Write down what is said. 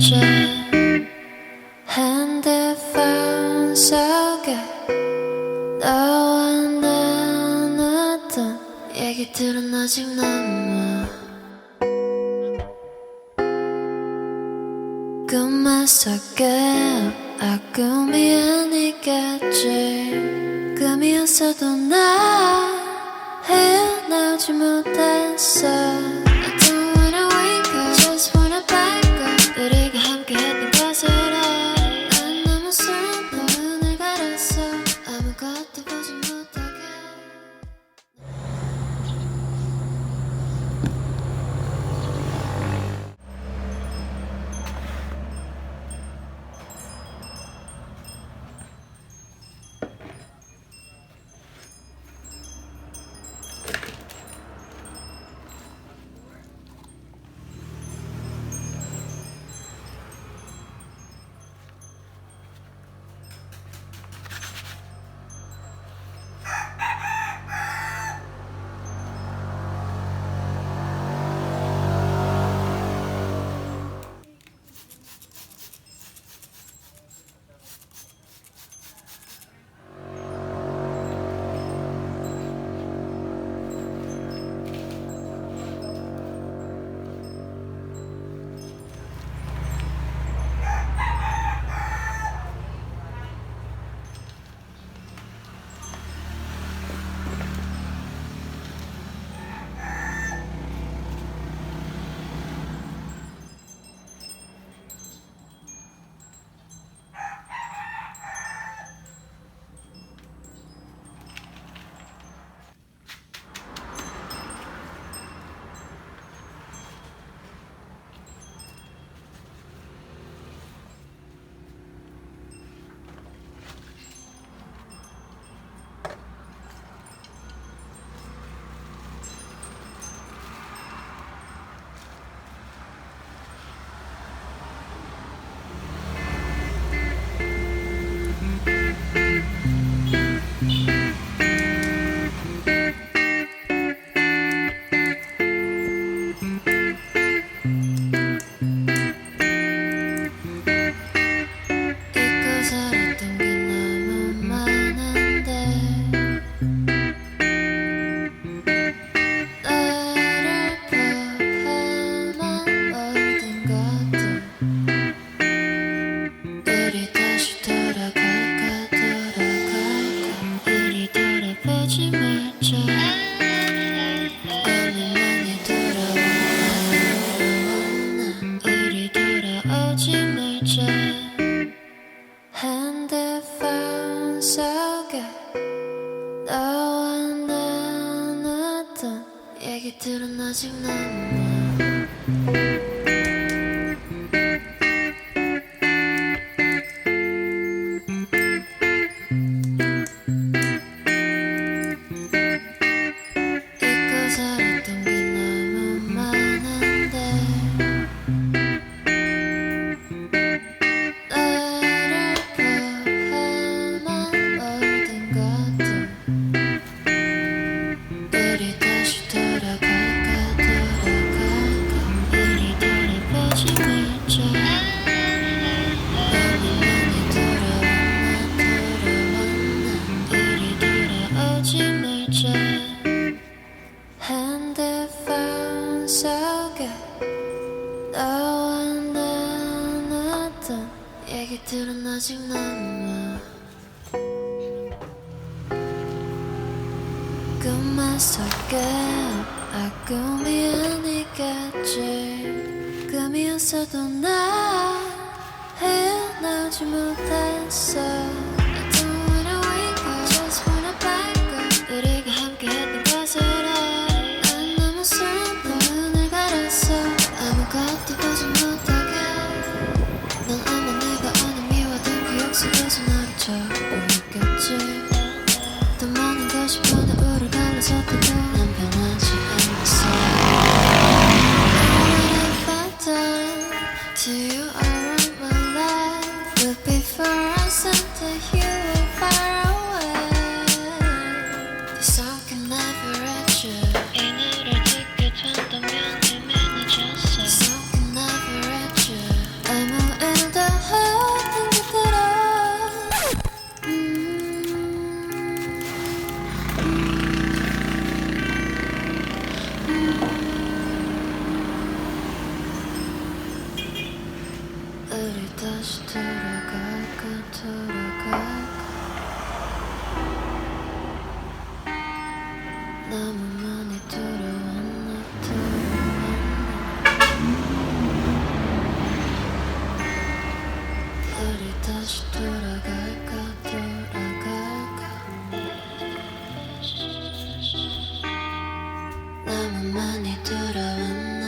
물질 핸드폰 속에 너와 나눴던 얘기들은 아직 남아. 꿈만 속에 꿈이 아니겠지. 꿈이었어도 나 헤어나오지 못했어. I don't wanna wake up, just wanna back up. 우리가 함께했던 것을 해. 난 너무 슬퍼 눈을 가렸어. 아무것도 보지 못하게. 핸드폰 속에 너와 나눴던 얘기들은 아직 남아. 잊고 살았던 게 너무 많은데 핸드폰 속에 너와 나눴던 얘기들은 아직 남아. 꿈만 속에 꿈이 아니겠지. 꿈이었어도 나 헤어나오지 못했어. I don't wanna wake up, just wanna back up. 우리가 함께했던 것을 해. 난 너무 슬퍼 눈을 가렸어. 아무것도 보지 못하게. 넌 아마 내가 오늘 미워둔 기억 속에서 나를 찾고 있겠지. 더 많은 것이 번호를 갈라섰다고 난 변하지 않았어. What have I done to you all of my life? But before I sent to 우리 다시 돌아갈까 너무 많이 돌아왔나 우리 다시 돌아갈까 너무 많이 돌아왔나